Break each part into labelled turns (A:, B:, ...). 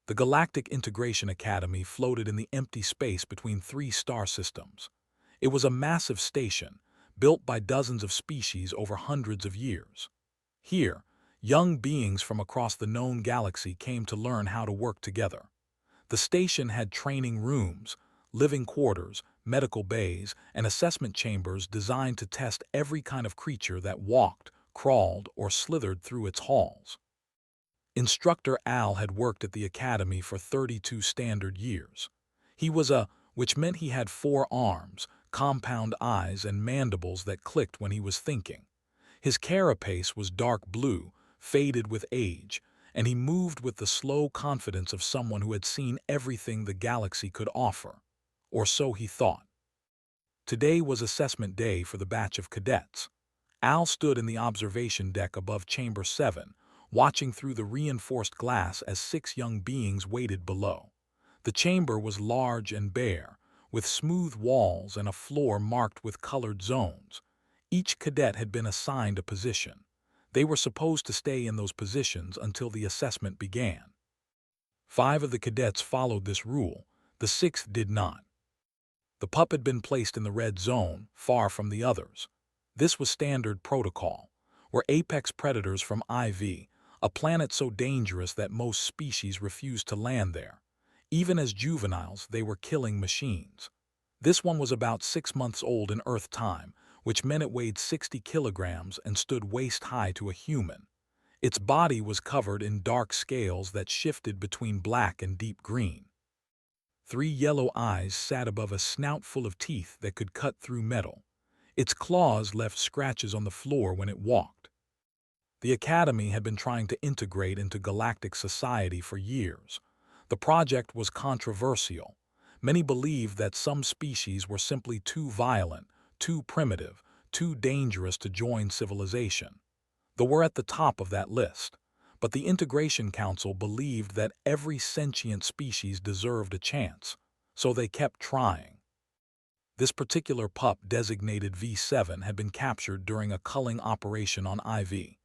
A: The Galactic Integration Academy floated in the empty space between three star systems. It was a massive station, built by dozens of species over hundreds of years. Here, young beings from across the known galaxy came to learn how to work together. The station had training rooms, living quarters, medical bays, and assessment chambers designed to test every kind of creature that walked, crawled, or slithered through its halls. Instructor Al had worked at the academy for 32 standard years. He was which meant he had 4 arms, compound eyes, and mandibles that clicked when he was thinking. His carapace was dark blue, faded with age, and he moved with the slow confidence of someone who had seen everything the galaxy could offer. Or so he thought. Today was assessment day for the batch of cadets. Al stood in the observation deck above Chamber 7, watching through the reinforced glass as 6 young beings waited below. The chamber was large and bare, with smooth walls and a floor marked with colored zones. Each cadet had been assigned a position. They were supposed to stay in those positions until the assessment began. 5 of the cadets followed this rule, the 6th did not. The pup had been placed in the red zone, far from the others. This was standard protocol, where apex predators from IV, a planet so dangerous that most species refused to land there. Even as juveniles, they were killing machines. This one was about 6 months old in Earth time, which meant it weighed 60 kilograms and stood waist-high to a human. Its body was covered in dark scales that shifted between black and deep green. 3 yellow eyes sat above a snout full of teeth that could cut through metal. Its claws left scratches on the floor when it walked. The Academy had been trying to integrate into galactic society for years. The project was controversial. Many believed that some species were simply too violent, too primitive, too dangerous to join civilization. They were at the top of that list. But the Integration Council believed that every sentient species deserved a chance, so they kept trying. This particular pup, designated V7, had been captured during a culling operation on IV.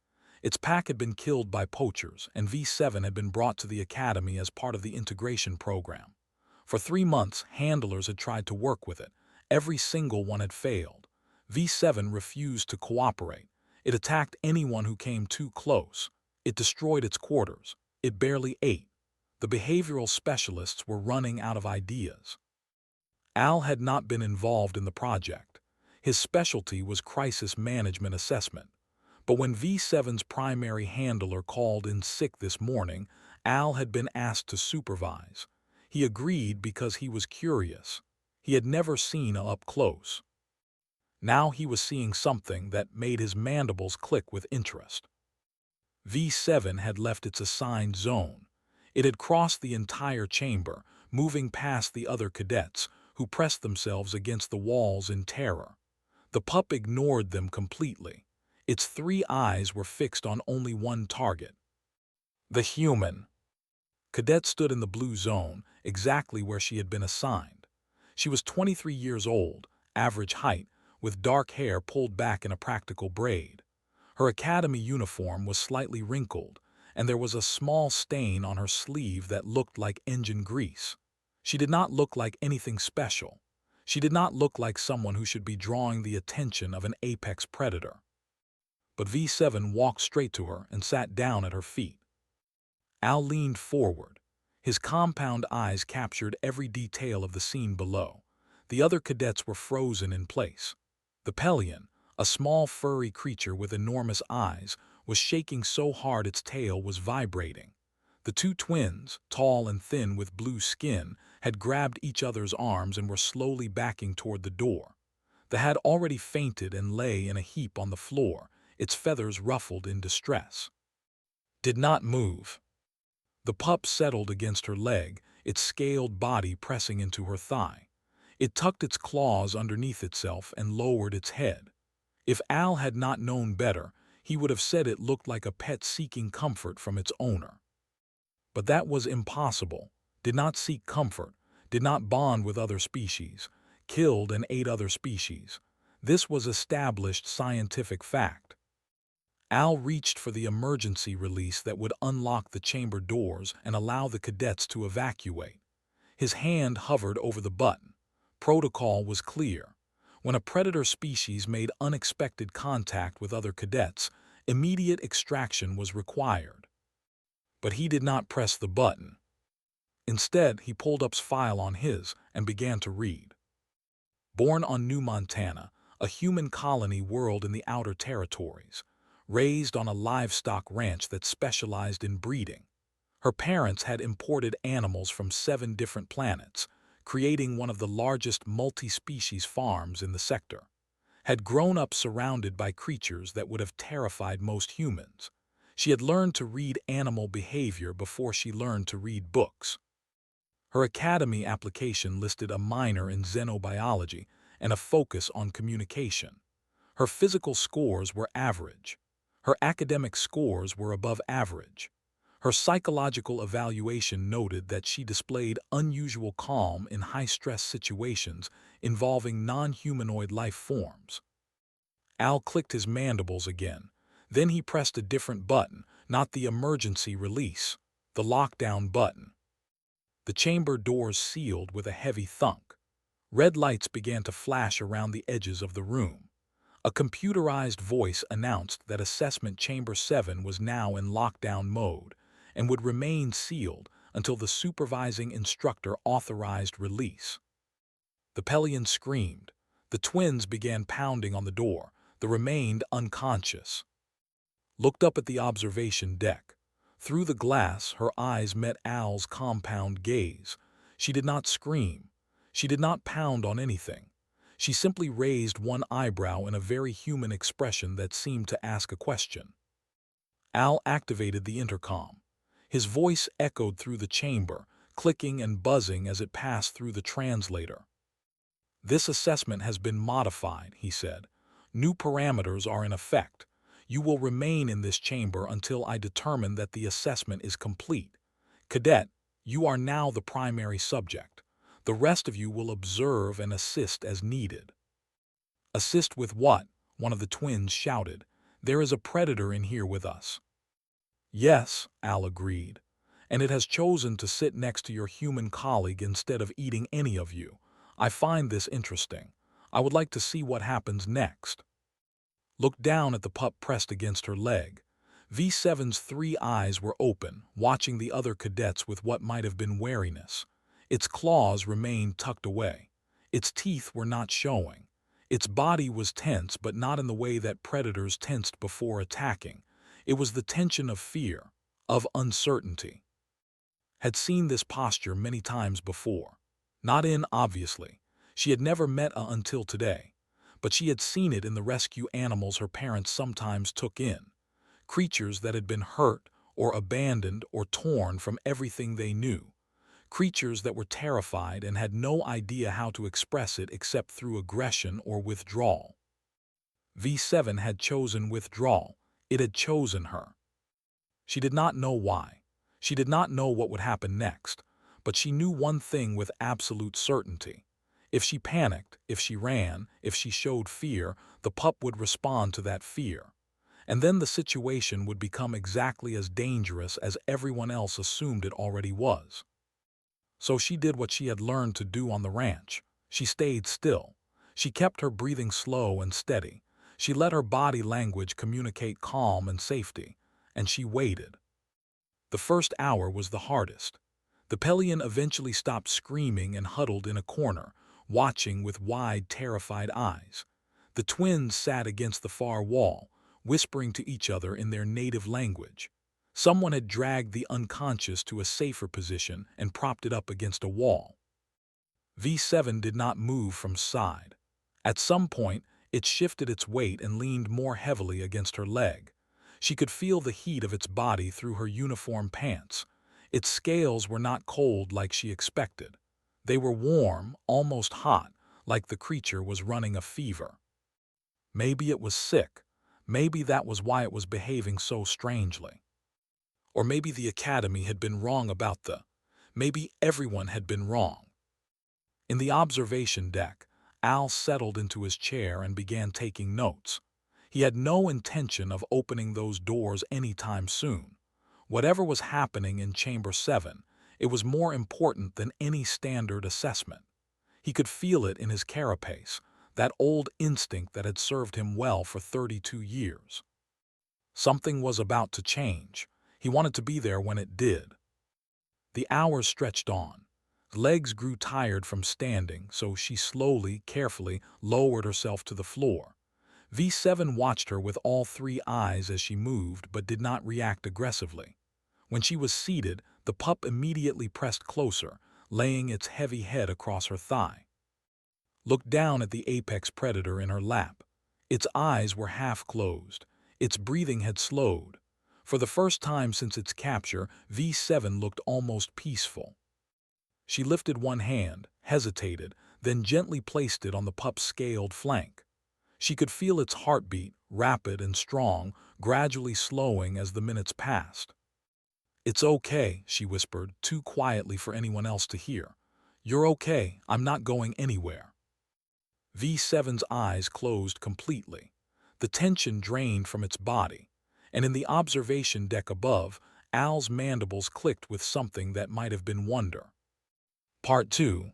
A: Its pack had been killed by poachers, and V7 had been brought to the Academy as part of the integration program. For 3 months, handlers had tried to work with it. Every single one had failed. V7 refused to cooperate. It attacked anyone who came too close. It destroyed its quarters. It barely ate. The behavioral specialists were running out of ideas. Al had not been involved in the project. His specialty was crisis management assessment. But when V7's primary handler called in sick this morning, Al had been asked to supervise. He agreed because he was curious. He had never seen up close. Now he was seeing something that made his mandibles click with interest. V7 had left its assigned zone. It had crossed the entire chamber, moving past the other cadets, who pressed themselves against the walls in terror. The pup ignored them completely. Its 3 eyes were fixed on only one target. The human. Cadet stood in the blue zone, exactly where she had been assigned. She was 23 years old, average height, with dark hair pulled back in a practical braid. Her academy uniform was slightly wrinkled, and there was a small stain on her sleeve that looked like engine grease. She did not look like anything special. She did not look like someone who should be drawing the attention of an apex predator. But V7 walked straight to her and sat down at her feet. Al leaned forward. His compound eyes captured every detail of the scene below. The other cadets were frozen in place. The Pelion, a small furry creature with enormous eyes, was shaking so hard its tail was vibrating. The 2 twins, tall and thin with blue skin, had grabbed each other's arms and were slowly backing toward the door. The had already fainted and lay in a heap on the floor, its feathers ruffled in distress. Did not move. The pup settled against her leg, its scaled body pressing into her thigh. It tucked its claws underneath itself and lowered its head. If Al had not known better, he would have said it looked like a pet seeking comfort from its owner. But that was impossible. Did not seek comfort, did not bond with other species, killed and ate other species. This was established scientific fact. Al reached for the emergency release that would unlock the chamber doors and allow the cadets to evacuate. His hand hovered over the button. Protocol was clear. When a predator species made unexpected contact with other cadets, immediate extraction was required. But he did not press the button. Instead, he pulled up file on his and began to read. Born on New Montana, a human colony whirled in the outer territories, raised on a livestock ranch that specialized in breeding. Her parents had imported animals from 7 different planets, creating one of the largest multi-species farms in the sector. Had grown up surrounded by creatures that would have terrified most humans. She had learned to read animal behavior before she learned to read books. Her academy application listed a minor in xenobiology and a focus on communication. Her physical scores were average. Her academic scores were above average. Her psychological evaluation noted that she displayed unusual calm in high-stress situations involving non-humanoid life forms. Al clicked his mandibles again. Then he pressed a different button, not the emergency release, the lockdown button. The chamber doors sealed with a heavy thunk. Red lights began to flash around the edges of the room. A computerized voice announced that Assessment Chamber 7 was now in lockdown mode and would remain sealed until the supervising instructor authorized release. The Pelion screamed. The twins began pounding on the door. They remained unconscious. Looked up at the observation deck. Through the glass, her eyes met Al's compound gaze. She did not scream. She did not pound on anything. She simply raised one eyebrow in a very human expression that seemed to ask a question. Al activated the intercom. His voice echoed through the chamber, clicking and buzzing as it passed through the translator. "This assessment has been modified," he said. "New parameters are in effect. You will remain in this chamber until I determine that the assessment is complete. Cadet, you are now the primary subject. The rest of you will observe and assist as needed." "Assist with what?" one of the twins shouted. "There is a predator in here with us." "Yes," Al agreed, "and it has chosen to sit next to your human colleague instead of eating any of you. I find this interesting. I would like to see what happens next." Looked down at the pup pressed against her leg. V7's 3 eyes were open, watching the other cadets with what might have been wariness. Its claws remained tucked away. Its teeth were not showing. Its body was tense, but not in the way that predators tensed before attacking. It was the tension of fear, of uncertainty. Had seen this posture many times before. Not in, obviously. She had never met until today. But she had seen it in the rescue animals her parents sometimes took in. Creatures that had been hurt or abandoned or torn from everything they knew. Creatures that were terrified and had no idea how to express it except through aggression or withdrawal. V7 had chosen withdrawal. It had chosen her. She did not know why. She did not know what would happen next, but she knew one thing with absolute certainty. If she panicked, if she ran, if she showed fear, the pup would respond to that fear. And then the situation would become exactly as dangerous as everyone else assumed it already was. So she did what she had learned to do on the ranch. She stayed still. She kept her breathing slow and steady. She let her body language communicate calm and safety, and she waited. The first hour was the hardest. The Pelion eventually stopped screaming and huddled in a corner, watching with wide, terrified eyes. The twins sat against the far wall, whispering to each other in their native language. Someone had dragged the unconscious to a safer position and propped it up against a wall. V7 did not move from side. At some point, it shifted its weight and leaned more heavily against her leg. She could feel the heat of its body through her uniform pants. Its scales were not cold like she expected. They were warm, almost hot, like the creature was running a fever. Maybe it was sick. Maybe that was why it was behaving so strangely. Or maybe the Academy had been wrong about maybe everyone had been wrong. In the observation deck, Al settled into his chair and began taking notes. He had no intention of opening those doors anytime soon. Whatever was happening in Chamber 7, it was more important than any standard assessment. He could feel it in his carapace, that old instinct that had served him well for 32 years. Something was about to change. He wanted to be there when it did. The hours stretched on. Legs grew tired from standing, so she slowly, carefully lowered herself to the floor. V7 watched her with all three eyes as she moved, but did not react aggressively. When she was seated, the pup immediately pressed closer, laying its heavy head across her thigh. Looked down at the apex predator in her lap. Its eyes were half closed. Its breathing had slowed. For the first time since its capture, V7 looked almost peaceful. She lifted one hand, hesitated, then gently placed it on the pup's scaled flank. She could feel its heartbeat, rapid and strong, gradually slowing as the minutes passed. "It's okay," she whispered, too quietly for anyone else to hear. "You're okay, I'm not going anywhere." V7's eyes closed completely. The tension drained from its body, and in the observation deck above, Al's mandibles clicked with something that might have been wonder. Part 2.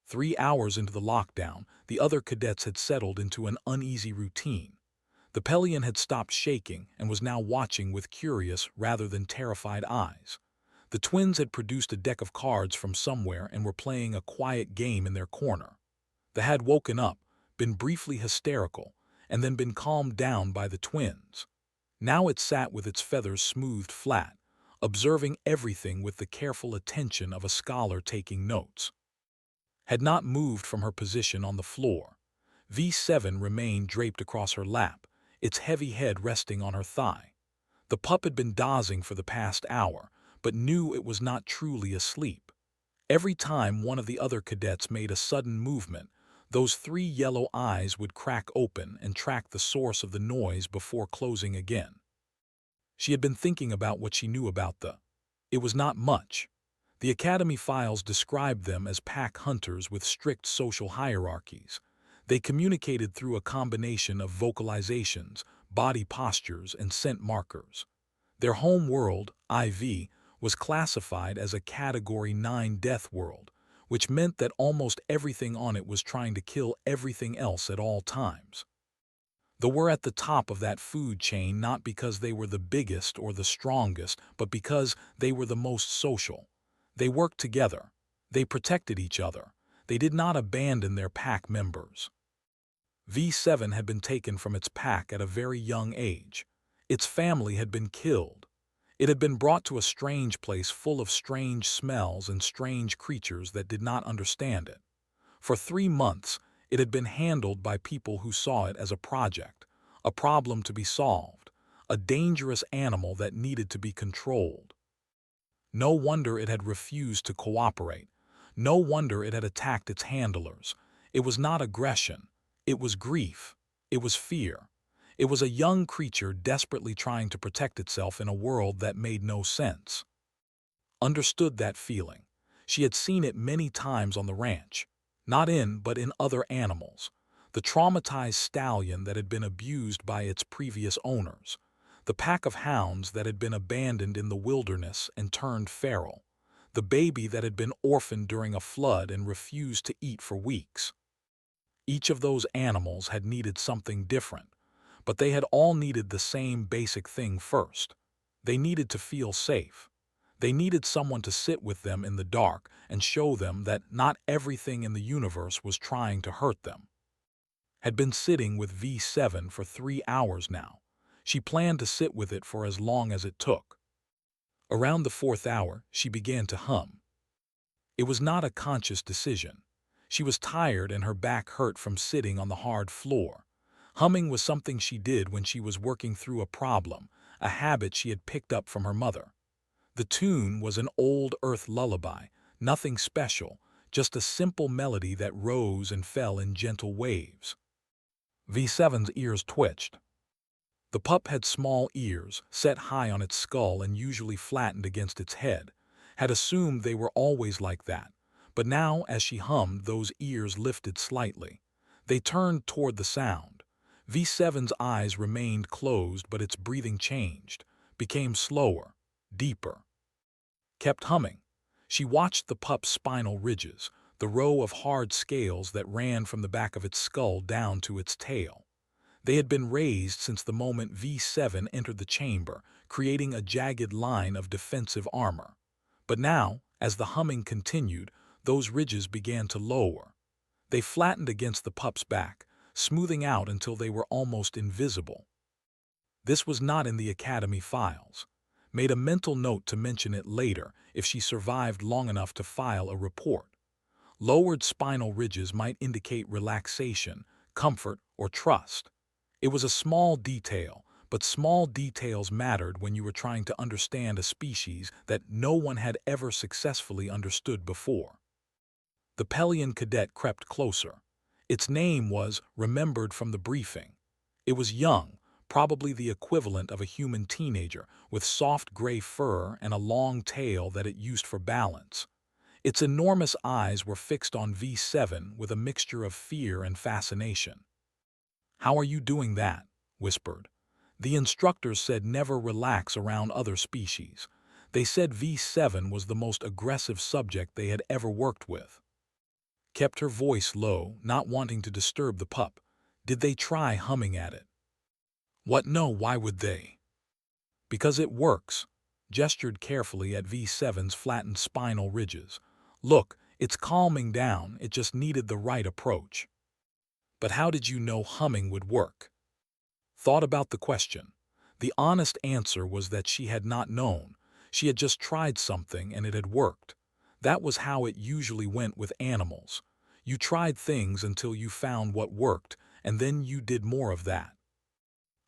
A: 3 hours into the lockdown, the other cadets had settled into an uneasy routine. The Pelion had stopped shaking and was now watching with curious rather than terrified eyes. The twins had produced a deck of cards from somewhere and were playing a quiet game in their corner. They had woken up, been briefly hysterical, and then been calmed down by the twins. Now it sat with its feathers smoothed flat, observing everything with the careful attention of a scholar taking notes. Had not moved from her position on the floor. V7 remained draped across her lap, its heavy head resting on her thigh. The pup had been dozing for the past hour, but knew it was not truly asleep. Every time one of the other cadets made a sudden movement, those three yellow eyes would crack open and track the source of the noise before closing again. She had been thinking about what she knew about It was not much. The Academy files described them as pack hunters with strict social hierarchies. They communicated through a combination of vocalizations, body postures, and scent markers. Their home world, IV, was classified as a Category 9 death world, which meant that almost everything on it was trying to kill everything else at all times. They were at the top of that food chain not because they were the biggest or the strongest, but because they were the most social. They worked together. They protected each other. They did not abandon their pack members. V7 had been taken from its pack at a very young age. Its family had been killed. It had been brought to a strange place full of strange smells and strange creatures that did not understand it. For 3 months, it had been handled by people who saw it as a project, a problem to be solved, a dangerous animal that needed to be controlled. No wonder it had refused to cooperate. No wonder it had attacked its handlers. It was not aggression. It was grief. It was fear. It was a young creature desperately trying to protect itself in a world that made no sense. Understood that feeling. She had seen it many times on the ranch. Not in, but in other animals. The traumatized stallion that had been abused by its previous owners. The pack of hounds that had been abandoned in the wilderness and turned feral. The baby that had been orphaned during a flood and refused to eat for weeks. Each of those animals had needed something different, but they had all needed the same basic thing first. They needed to feel safe. They needed someone to sit with them in the dark and show them that not everything in the universe was trying to hurt them. Had been sitting with V7 for 3 hours now. She planned to sit with it for as long as it took. Around the 4th hour, she began to hum. It was not a conscious decision. She was tired and her back hurt from sitting on the hard floor. Humming was something she did when she was working through a problem, a habit she had picked up from her mother. The tune was an old earth lullaby, nothing special, just a simple melody that rose and fell in gentle waves. V7's ears twitched. The pup had small ears, set high on its skull and usually flattened against its head. Had assumed they were always like that, but now as she hummed, those ears lifted slightly. They turned toward the sound. V7's eyes remained closed, but its breathing changed, became slower, deeper. Kept humming. She watched the pup's spinal ridges, the row of hard scales that ran from the back of its skull down to its tail. They had been raised since the moment V7 entered the chamber, creating a jagged line of defensive armor. But now, as the humming continued, those ridges began to lower. They flattened against the pup's back, smoothing out until they were almost invisible. This was not in the Academy files. Made a mental note to mention it later if she survived long enough to file a report. Lowered spinal ridges might indicate relaxation, comfort, or trust. It was a small detail, but small details mattered when you were trying to understand a species that no one had ever successfully understood before. The Pelion cadet crept closer. Its name was remembered from the briefing. It was young, probably the equivalent of a human teenager, with soft gray fur and a long tail that it used for balance. Its enormous eyes were fixed on V7 with a mixture of fear and fascination. "How are you doing that?" whispered. The instructors said never relax around other species. They said V7 was the most aggressive subject they had ever worked with. Kept her voice low, not wanting to disturb the pup. "Did they try humming at it?" "What? No, why would they?" "Because it works." Gestured carefully at V7's flattened spinal ridges. "Look, it's calming down, it just needed the right approach." "But how did you know humming would work?" Thought about the question. The honest answer was that she had not known. She had just tried something and it had worked. That was how it usually went with animals. You tried things until you found what worked, and then you did more of that.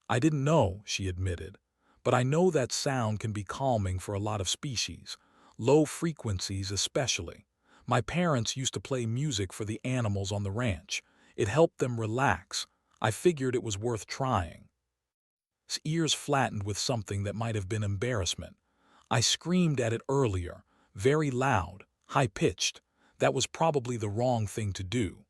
A: "I didn't know," she admitted. "But I know that sound can be calming for a lot of species, low frequencies especially. My parents used to play music for the animals on the ranch. It helped them relax. I figured it was worth trying." His ears flattened with something that might have been embarrassment. "I screamed at it earlier, very loud, high-pitched. That was probably the wrong thing to do."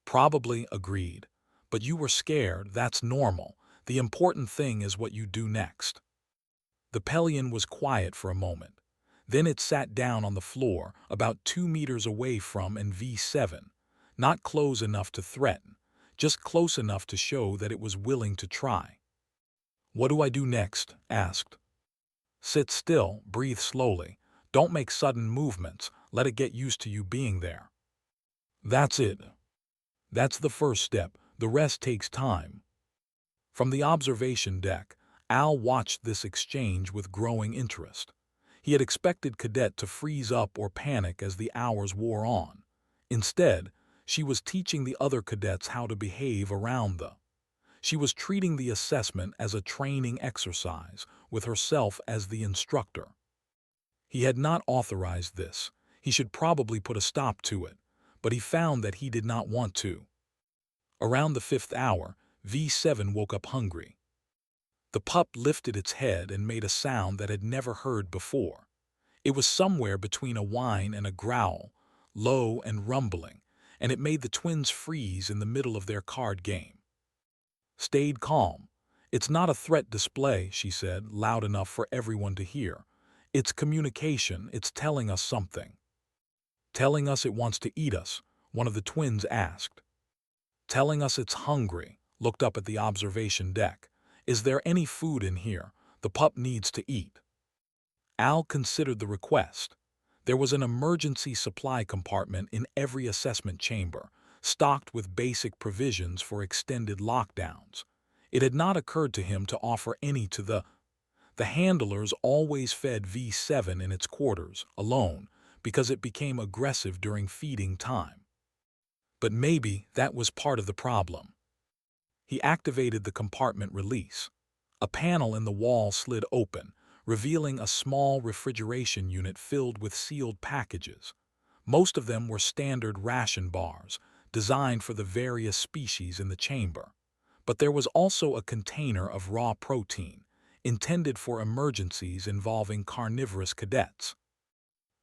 A: "Probably," agreed. "But you were scared, that's normal. The important thing is what you do next." The Pelion was quiet for a moment. Then it sat down on the floor, about 2 meters away from and V7. Not close enough to threaten, just close enough to show that it was willing to try. "What do I do next?" asked. "Sit still, breathe slowly. Don't make sudden movements, let it get used to you being there." "That's it. That's the first step, the rest takes time." From the observation deck, Al watched this exchange with growing interest. He had expected Cadet to freeze up or panic as the hours wore on. Instead, she was teaching the other cadets how to behave around the. She was treating the assessment as a training exercise, with herself as the instructor. He had not authorized this. He should probably put a stop to it, but he found that he did not want to. Around the 5th hour, V7 woke up hungry. The pup lifted its head and made a sound that had never heard before. It was somewhere between a whine and a growl, low and rumbling, and it made the twins freeze in the middle of their card game. Stayed calm. "It's not a threat display," she said, loud enough for everyone to hear. "It's communication, it's telling us something." "Telling us it wants to eat us?" one of the twins asked. "Telling us it's hungry," looked up at the observation deck. "Is there any food in here? The pup needs to eat." Al considered the request. There was an emergency supply compartment in every assessment chamber, stocked with basic provisions for extended lockdowns. It had not occurred to him to offer any to the. The handlers always fed V7 in its quarters, alone, because it became aggressive during feeding time. But maybe that was part of the problem. He activated the compartment release. A panel in the wall slid open, revealing a small refrigeration unit filled with sealed packages. Most of them were standard ration bars, designed for the various species in the chamber. But there was also a container of raw protein, intended for emergencies involving carnivorous cadets.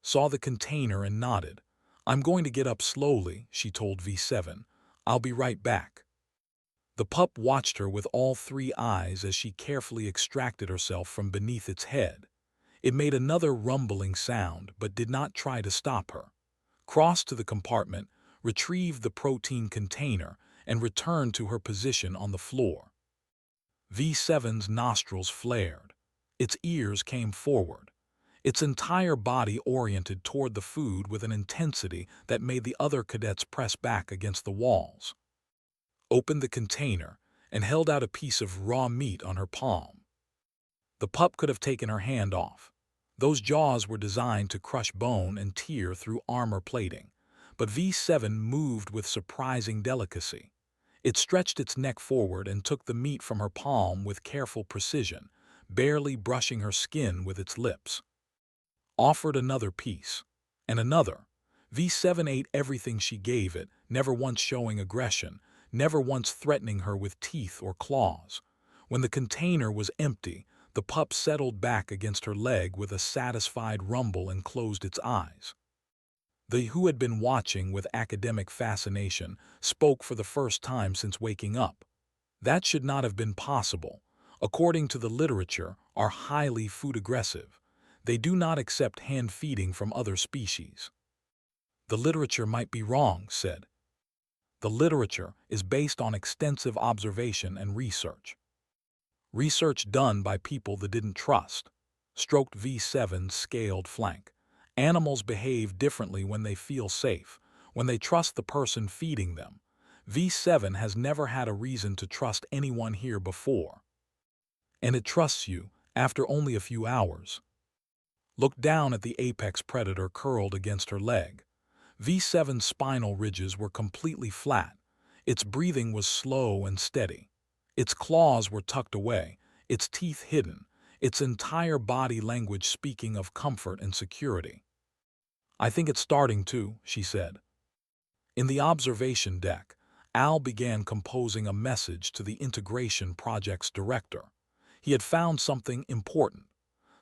A: Saw the container and nodded. "I'm going to get up slowly," she told V7. "I'll be right back." The pup watched her with all three eyes as she carefully extracted herself from beneath its head. It made another rumbling sound but did not try to stop her. Crossed to the compartment, retrieved the protein container, and returned to her position on the floor. V7's nostrils flared. Its ears came forward. Its entire body oriented toward the food with an intensity that made the other cadets press back against the walls. Opened the container, and held out a piece of raw meat on her palm. The pup could have taken her hand off. Those jaws were designed to crush bone and tear through armor plating, but V7 moved with surprising delicacy. It stretched its neck forward and took the meat from her palm with careful precision, barely brushing her skin with its lips. Offered another piece, and another. V7 ate everything she gave it, never once showing aggression, never once threatening her with teeth or claws. When the container was empty, the pup settled back against her leg with a satisfied rumble and closed its eyes. The who had been watching with academic fascination spoke for the first time since waking up. That should not have been possible. According to the literature, are highly food aggressive. They do not accept hand feeding from other species. The literature might be wrong, said. The literature is based on extensive observation and research. Research done by people that didn't trust. Stroked V7's scaled flank. Animals behave differently when they feel safe, when they trust the person feeding them. V7 has never had a reason to trust anyone here before. And it trusts you after only a few hours. Looked down at the apex predator curled against her leg. V7's spinal ridges were completely flat. Its breathing was slow and steady. Its claws were tucked away, its teeth hidden, its entire body language speaking of comfort and security. I think it's starting to, she said. In the observation deck, Al began composing a message to the integration project's director. He had found something important.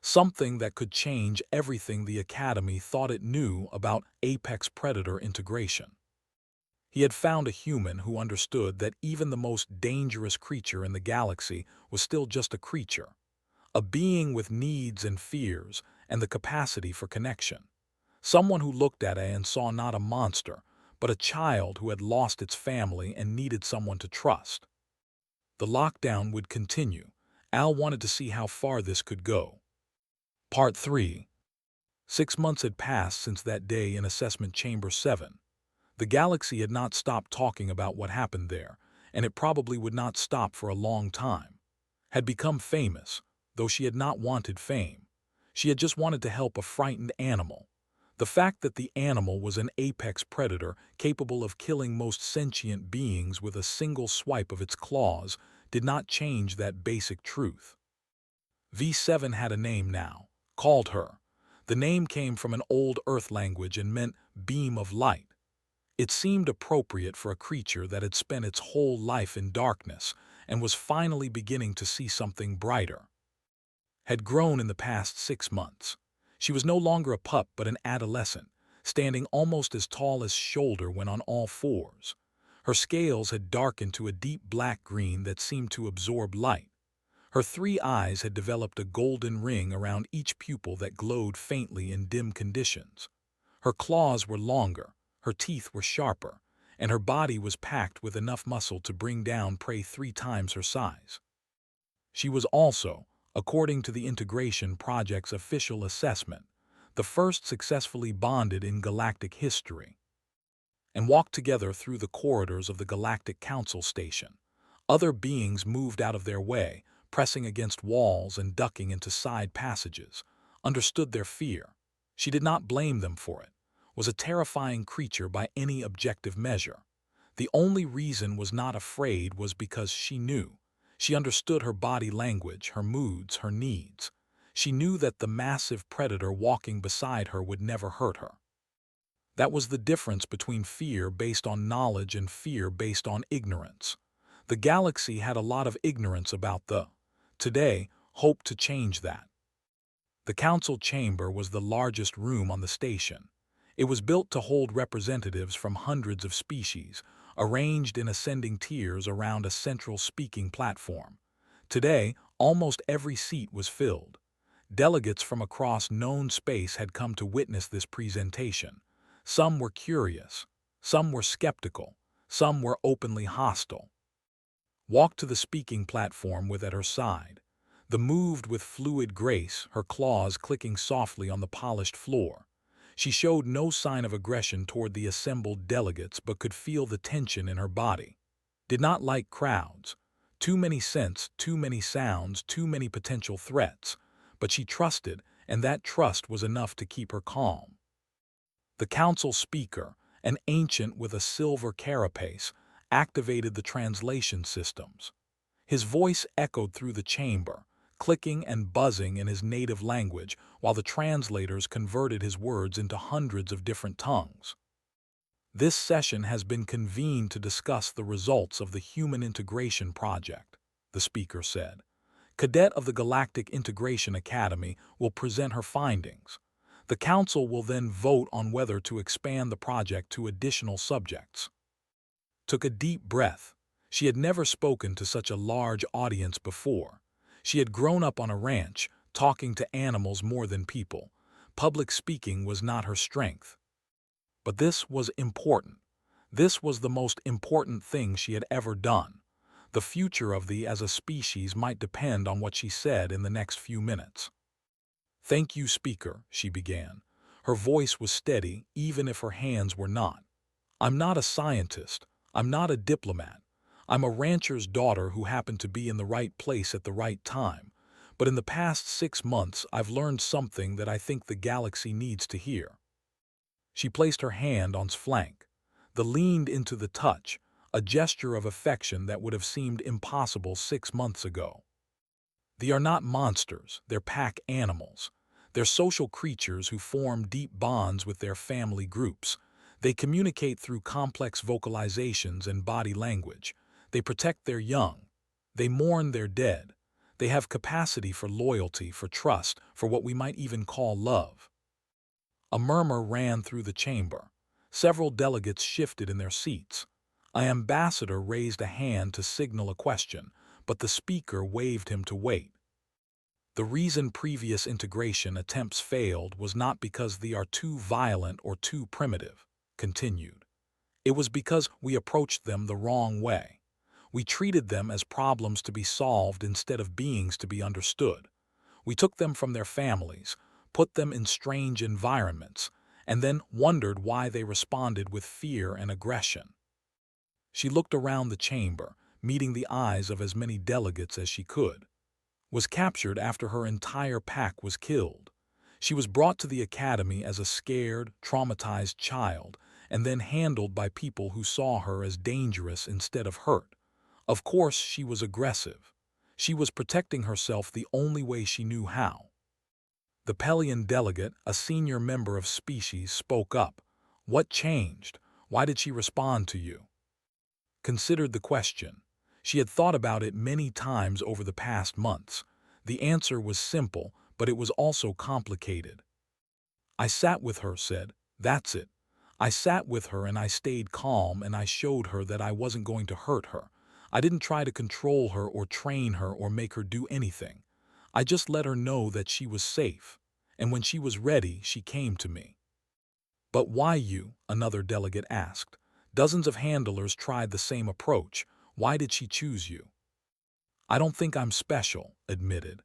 A: Something that could change everything the Academy thought it knew about apex predator integration. He had found a human who understood that even the most dangerous creature in the galaxy was still just a creature, a being with needs and fears and the capacity for connection. Someone who looked at it and saw not a monster, but a child who had lost its family and needed someone to trust. The lockdown would continue. Al wanted to see how far this could go. Part 3. 6 months had passed since that day in Assessment Chamber 7. The galaxy had not stopped talking about what happened there, and it probably would not stop for a long time. Had become famous, though she had not wanted fame. She had just wanted to help a frightened animal. The fact that the animal was an apex predator capable of killing most sentient beings with a single swipe of its claws did not change that basic truth. V7 had a name now, called her. The name came from an old Earth language and meant beam of light. It seemed appropriate for a creature that had spent its whole life in darkness and was finally beginning to see something brighter. Had grown in the past 6 months. She was no longer a pup but an adolescent, standing almost as tall as shoulder when on all fours. Her scales had darkened to a deep black-green that seemed to absorb light. Her 3 eyes had developed a golden ring around each pupil that glowed faintly in dim conditions. Her claws were longer, her teeth were sharper, and her body was packed with enough muscle to bring down prey 3 times her size. She was also, according to the Integration Project's official assessment, the first successfully bonded in galactic history, and walked together through the corridors of the Galactic Council Station. Other beings moved out of their way, pressing against walls and ducking into side passages, understood their fear. She did not blame them for it, was a terrifying creature by any objective measure. The only reason was not afraid was because she knew. She understood her body language, her moods, her needs. She knew that the massive predator walking beside her would never hurt her. That was the difference between fear based on knowledge and fear based on ignorance. The galaxy had a lot of ignorance about today, hoped to change that. The council chamber was the largest room on the station. It was built to hold representatives from hundreds of species, arranged in ascending tiers around a central speaking platform. Today, almost every seat was filled. Delegates from across known space had come to witness this presentation. Some were curious, some were skeptical, some were openly hostile. Walked to the speaking platform with at her side. The moved with fluid grace, her claws clicking softly on the polished floor. She showed no sign of aggression toward the assembled delegates but could feel the tension in her body. Did not like crowds. Too many scents, too many sounds, too many potential threats. But she trusted, and that trust was enough to keep her calm. The council speaker, an ancient with a silver carapace, activated the translation systems. His voice echoed through the chamber, clicking and buzzing in his native language while the translators converted his words into hundreds of different tongues. This session has been convened to discuss the results of the Human Integration Project, the speaker said. Cadet of the Galactic Integration Academy will present her findings. The council will then vote on whether to expand the project to additional subjects. Took a deep breath. She had never spoken to such a large audience before. She had grown up on a ranch, talking to animals more than people. Public speaking was not her strength. But this was important. This was the most important thing she had ever done. The future of the as a species might depend on what she said in the next few minutes. "Thank you, Speaker," she began. Her voice was steady, even if her hands were not. "I'm not a scientist. I'm not a diplomat. I'm a rancher's daughter who happened to be in the right place at the right time. But in the past 6 months, I've learned something that I think the galaxy needs to hear." She placed her hand on his flank. The leaned into the touch, a gesture of affection that would have seemed impossible 6 months ago. They are not monsters, they're pack animals. They're social creatures who form deep bonds with their family groups. They communicate through complex vocalizations and body language. They protect their young. They mourn their dead. They have capacity for loyalty, for trust, for what we might even call love. A murmur ran through the chamber. Several delegates shifted in their seats. An ambassador raised a hand to signal a question, but the speaker waved him to wait. The reason previous integration attempts failed was not because they are too violent or too primitive, continued. It was because we approached them the wrong way. We treated them as problems to be solved instead of beings to be understood. We took them from their families, put them in strange environments, and then wondered why they responded with fear and aggression. She looked around the chamber, meeting the eyes of as many delegates as she could. Was captured after her entire pack was killed. She was brought to the academy as a scared, traumatized child, and then handled by people who saw her as dangerous instead of hurt. Of course, she was aggressive. She was protecting herself the only way she knew how. The Pelian delegate, a senior member of species, spoke up. "What changed? Why did she respond to you?" Considered the question. She had thought about it many times over the past months. The answer was simple, but it was also complicated. "I sat with her," said. "That's it. I sat with her and I stayed calm and I showed her that I wasn't going to hurt her. I didn't try to control her or train her or make her do anything. I just let her know that she was safe. And when she was ready, she came to me." "But why you?" another delegate asked. Dozens of handlers tried the same approach. Why did she choose you? "I don't think I'm special," admitted.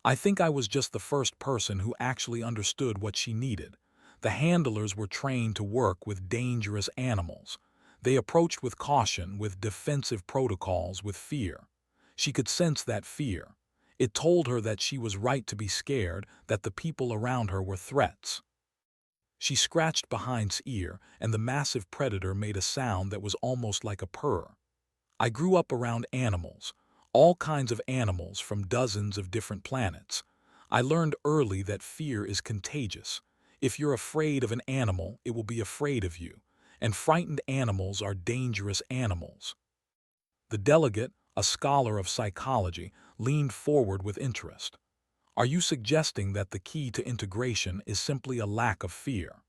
A: "I think I was just the first person who actually understood what she needed. The handlers were trained to work with dangerous animals. They approached with caution, with defensive protocols, with fear. She could sense that fear. It told her that she was right to be scared, that the people around her were threats." She scratched behind his ear, and the massive predator made a sound that was almost like a purr. "I grew up around animals, all kinds of animals from dozens of different planets. I learned early that fear is contagious. If you're afraid of an animal, it will be afraid of you, and frightened animals are dangerous animals." The delegate, a scholar of psychology, leaned forward with interest. "Are you suggesting that the key to integration is simply a lack of fear?"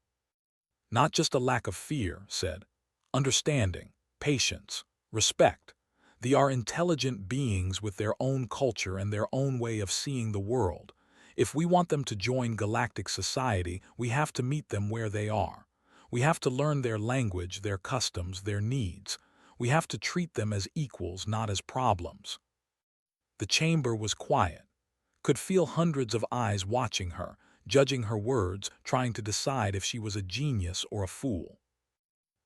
A: "Not just a lack of fear," said. "Understanding. patience, respect. They are intelligent beings with their own culture and their own way of seeing the world. If we want them to join galactic society, we have to meet them where they are. We have to learn their language, their customs, their needs. We have to treat them as equals, not as problems. The chamber was quiet, could feel hundreds of eyes watching her, judging her words, trying to decide if she was a genius or a fool.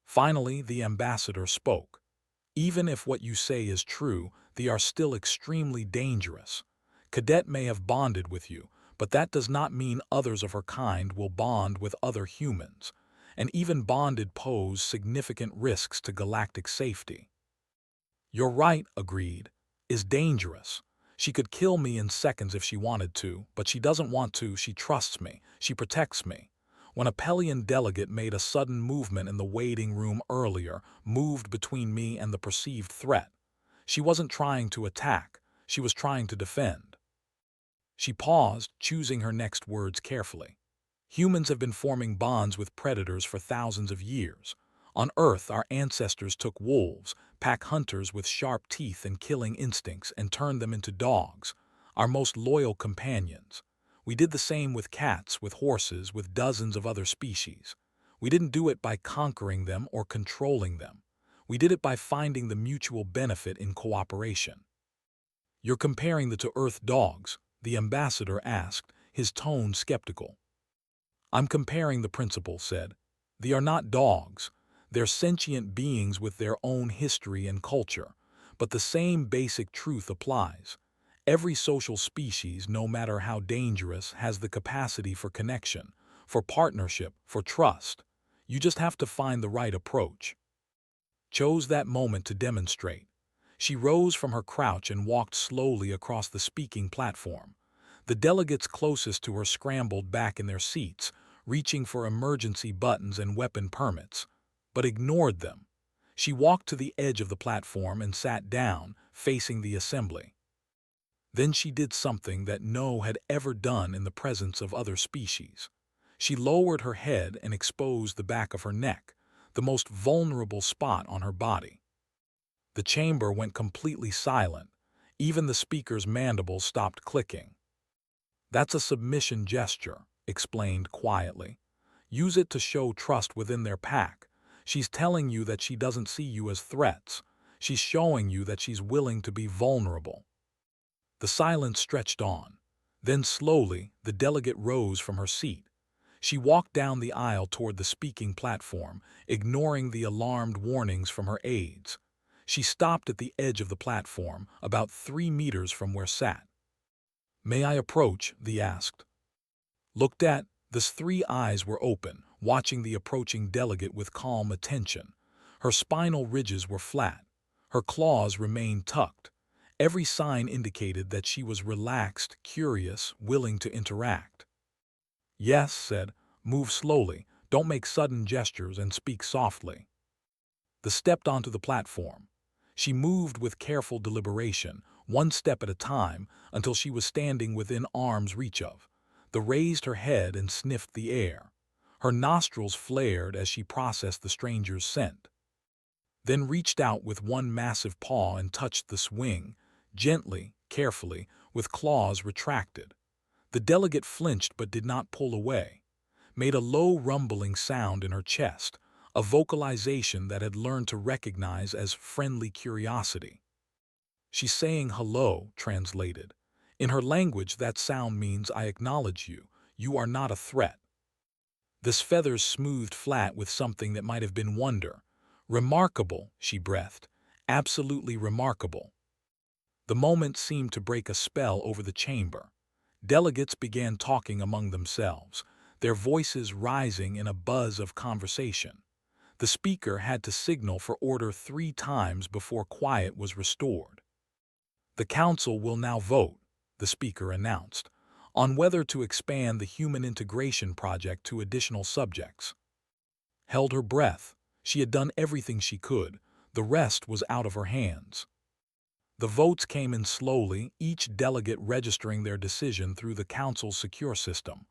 A: Finally, the ambassador spoke. Even if what you say is true, they are still extremely dangerous. Cadet may have bonded with you, but that does not mean others of her kind will bond with other humans, and even bonded pose significant risks to galactic safety. You're right, agreed. Is dangerous. She could kill me in seconds if she wanted to, but she doesn't want to. She trusts me. She protects me. When a Pelian delegate made a sudden movement in the waiting room earlier, moved between me and the perceived threat, she wasn't trying to attack. She was trying to defend. She paused, choosing her next words carefully. Humans have been forming bonds with predators for thousands of years. On Earth, our ancestors took wolves, pack hunters with sharp teeth and killing instincts, and turned them into dogs, our most loyal companions. We did the same with cats, with horses, with dozens of other species. We didn't do it by conquering them or controlling them. We did it by finding the mutual benefit in cooperation. You're comparing the to Earth dogs, the ambassador asked, his tone skeptical. I'm comparing the principle, said. They are not dogs. They're sentient beings with their own history and culture. But the same basic truth applies. Every social species, no matter how dangerous, has the capacity for connection, for partnership, for trust. You just have to find the right approach. Chose that moment to demonstrate. She rose from her crouch and walked slowly across the speaking platform. The delegates closest to her scrambled back in their seats, reaching for emergency buttons and weapon permits, but ignored them. She walked to the edge of the platform and sat down, facing the assembly. Then she did something that no had ever done in the presence of other species. She lowered her head and exposed the back of her neck, the most vulnerable spot on her body. The chamber went completely silent. Even the speaker's mandibles stopped clicking. That's a submission gesture, explained quietly. Use it to show trust within their pack. She's telling you that she doesn't see you as threats. She's showing you that she's willing to be vulnerable. The silence stretched on. Then slowly, the delegate rose from her seat. She walked down the aisle toward the speaking platform, ignoring the alarmed warnings from her aides. She stopped at the edge of the platform, about 3 meters from where sat. May I approach? They asked. Looked at, the 3 eyes were open, watching the approaching delegate with calm attention. Her spinal ridges were flat. Her claws remained tucked. Every sign indicated that she was relaxed, curious, willing to interact. Yes, said, move slowly, don't make sudden gestures and speak softly. They stepped onto the platform. She moved with careful deliberation, 1 step at a time, until she was standing within arm's reach of. They raised her head and sniffed the air. Her nostrils flared as she processed the stranger's scent. Then reached out with 1 massive paw and touched the swing, gently, carefully, with claws retracted. The delegate flinched but did not pull away, made a low rumbling sound in her chest, a vocalization that had learned to recognize as friendly curiosity. She's saying hello, translated. In her language, that sound means I acknowledge you. You are not a threat. This feather's smoothed flat with something that might have been wonder. Remarkable, she breathed. Absolutely remarkable. The moment seemed to break a spell over the chamber. Delegates began talking among themselves, their voices rising in a buzz of conversation. The speaker had to signal for order 3 times before quiet was restored. The council will now vote, the speaker announced, on whether to expand the human integration project to additional subjects. Held her breath. She had done everything she could. The rest was out of her hands. The votes came in slowly, each delegate registering their decision through the council's secure system.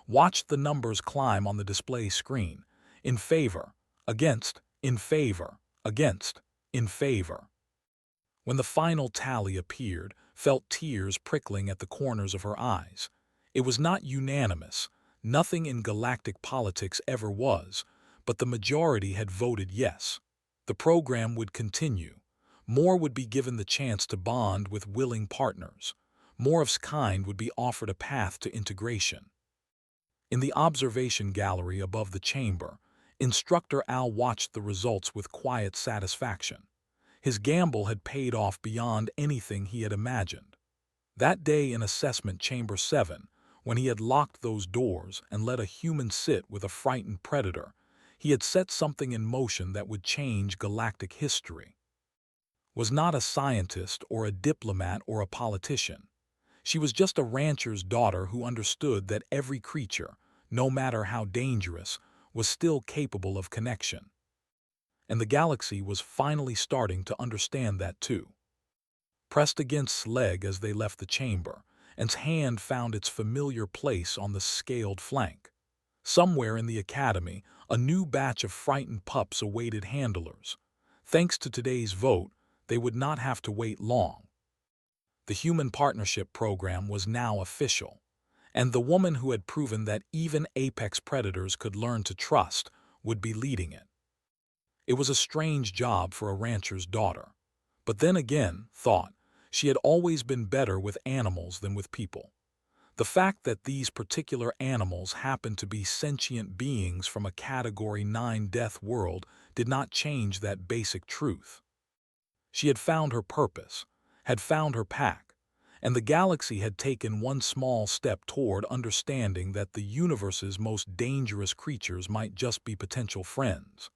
A: Watched the numbers climb on the display screen. In favor, against, against. in favor. When the final tally appeared, felt tears prickling at the corners of her eyes. It was not unanimous, nothing in galactic politics ever was, but the majority had voted yes. The program would continue. More would be given the chance to bond with willing partners. More of its kind would be offered a path to integration. In the observation gallery above the chamber, Instructor Al watched the results with quiet satisfaction. His gamble had paid off beyond anything he had imagined. That day in Assessment Chamber 7, when he had locked those doors and let a human sit with a frightened predator, he had set something in motion that would change galactic history. Was not a scientist or a diplomat or a politician. She was just a rancher's daughter who understood that every creature, no matter how dangerous, was still capable of connection. And the galaxy was finally starting to understand that too. Pressed against leg as they left the chamber, and's hand found its familiar place on the scaled flank. Somewhere in the academy, a new batch of frightened pups awaited handlers. Thanks to today's vote, they would not have to wait long. The Human Partnership Program was now official, and the woman who had proven that even apex predators could learn to trust would be leading it. It was a strange job for a rancher's daughter, but then again, thought, she had always been better with animals than with people. The fact that these particular animals happened to be sentient beings from a Category 9 death world did not change that basic truth. She had found her purpose, had found her pack, and the galaxy had taken one small step toward understanding that the universe's most dangerous creatures might just be potential friends.